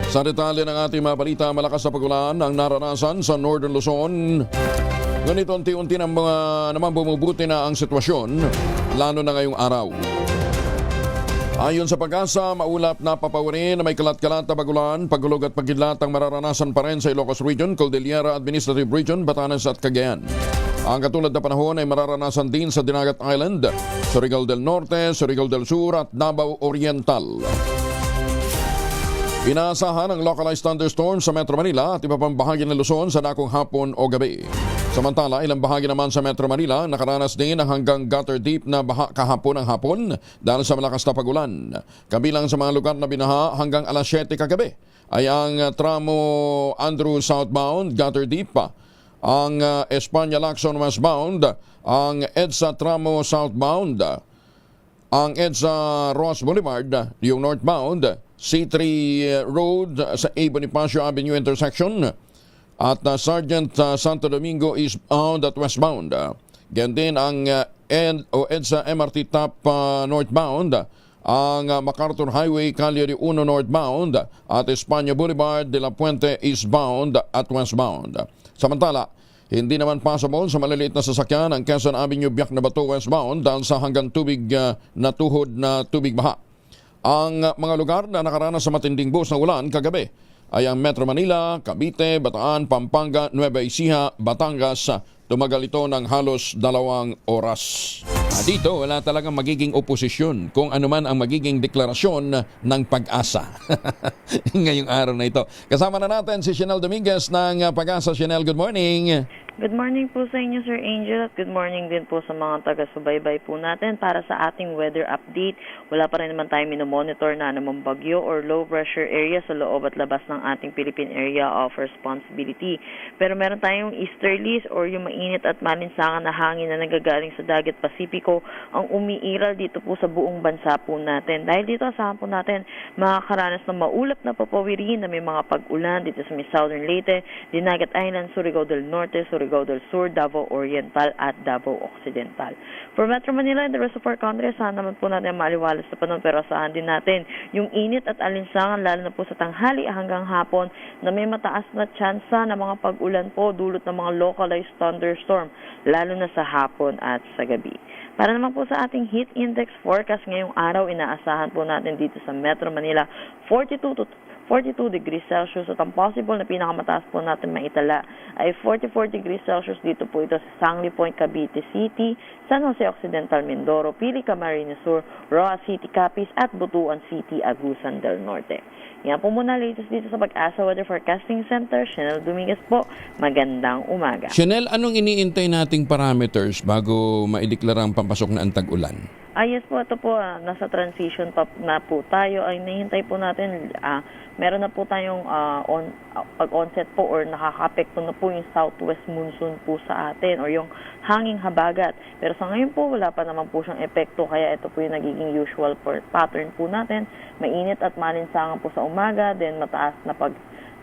Sa detalye ng ating mga balita, malakas na pagulan ang naranasan sa Northern Luzon. Ganito unti-unti naman bumubuti na ang sitwasyon, lalo na ngayong araw. Ayon sa Pag-asa, maulap na papawari na may kalat-kalat na bagulan, pagulog at pagkidlat ang mararanasan pa rin sa Ilocos Region, Cordillera Administrative Region, Batanes at Cagayan. Ang katulad na panahon ay mararanasan din sa Dinagat Island, Surigao del Norte, Surigao del Sur at Davao Oriental. Inaasahan ang localized thunderstorms sa Metro Manila at iba pang bahagi ng Luzon sa dakong hapon o gabi. Samantala, ilang bahagi naman sa Metro Manila nakaranas din ng hanggang gutter deep na baha kahapon ng hapon dahil sa malakas na pagulan. Kabilang sa mga lugar na binaha hanggang alas 7 kagabi ay ang tramo Andrew southbound, gutter deep pa. Ang Espanya-Lacson westbound, ang EDSA tramo southbound, ang EDSA Ross Boulevard, yung northbound, C3 Road sa A. Bonifacio Avenue intersection at Sergeant Santo Domingo eastbound at westbound. Ganyan din ang EDSA MRT Top northbound, ang MacArthur Highway Calle 1 northbound at Espanya Boulevard de la Puente eastbound at westbound. Samantala, hindi naman possible sa maliliit na sasakyan ang Quezon Avenue Biak na Bato westbound dahil sa hanggang tubig na tuhod na tubig baha. Ang mga lugar na nakaranas sa matinding buhos na ulan kagabi ay ang Metro Manila, Cavite, Bataan, Pampanga, Nueva Ecija, Batangas. Tumagal ito ng halos 2 oras. Dito, wala talagang magiging oposisyon kung ano man ang magiging deklarasyon ng Pag-asa. Ngayong araw na ito. Kasama na natin si Chanel Dominguez ng Pag-asa. Chanel, good morning. Good morning po sa inyo, Sir Angel, at good morning din po sa mga taga-subaybay po natin para sa ating weather update. Wala pa rin naman tayo minomonitor na anumang bagyo or low pressure area sa loob at labas ng ating Philippine Area of Responsibility. Pero meron tayong easterlies or yung mainit at malinsangan na hangin na nagagaling sa dagat Pasipiko ang umiiral dito po sa buong bansa po natin. Dahil dito asahan po natin makakaranas ng maulap na papawirin na may mga pag-ulan dito sa may Southern Leyte, Dinagat Island, Surigao del Norte, Surigao del Sur, Davao Oriental at Davao Occidental. For Metro Manila and the rest of our country, asahan naman po natin maliwalas na panahon pero asahan din natin yung init at alinsangan lalo na po sa tanghali hanggang hapon na may mataas na tsansa na mga pag-ulan po dulot ng mga localized thunderstorm lalo na sa hapon at sa gabi. Para naman po sa ating heat index forecast ngayong araw, inaasahan po natin dito sa Metro Manila 42 degrees Celsius at ang possible na pinakamataas po natin maitala ay 44 degrees Celsius dito po ito sa Sangli Point, Cavite City, San Jose Occidental, Mindoro, Pili, Camarines Sur, Roa City, Capiz at Butuan City, Agusan del Norte. Yan po muna latest dito sa Pag-asa Weather Forecasting Center. Chanel Dominguez po, magandang umaga. Chanel, anong iniintay nating parameters bago maideklara ang pampasok na ang tag-ulan? Yes po, ito po, nasa transition pa na po tayo. Ay nahihintay po natin, meron na po tayong pag-onset po or nakaka-apekto na po yung southwest monsoon po sa atin or yung hanging habagat. Pero sa ngayon po, wala pa naman po siyang epekto, kaya ito po yung nagiging usual pattern po natin. Mainit at malinsangan po sa umaga, then mataas na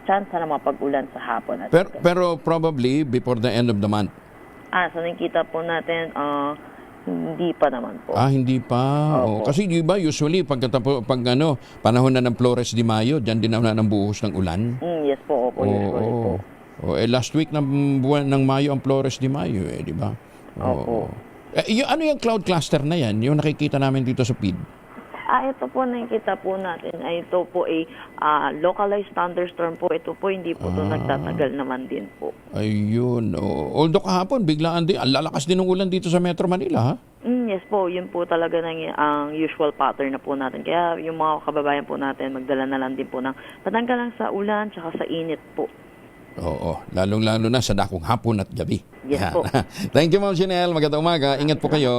chance na mapag-ulan sa hapon. At pero probably before the end of the month? So nakikita po natin, hindi pa naman po. Hindi pa. Kasi di ba usually pag panahon na ng Flores de Mayo, diyan din na ng buhos ng ulan. Yes po, usually po. Last week ng buwan ng Mayo ang Flores de Mayo, di ba? Opo. Ano yung cloud cluster na yan? Yung nakikita namin dito sa PID? Ito po nakikita po natin ay ito po ay localized thunderstorm po. Ito po hindi po ito nagtatagal naman din po. Ayun. Although kahapon, biglaan din. Ang lalakas din ng ulan dito sa Metro Manila, ha? Yes po. Yun po talaga ang usual pattern na po natin. Kaya yung mga kababayan po natin, magdala na lang din po ng patanggalan sa ulan tsaka sa init po. Oo. Lalong-lalo na sa dakong hapon at gabi. Yes po. Thank you, Ma'am Chanel. Magandang umaga. Ingat po kayo.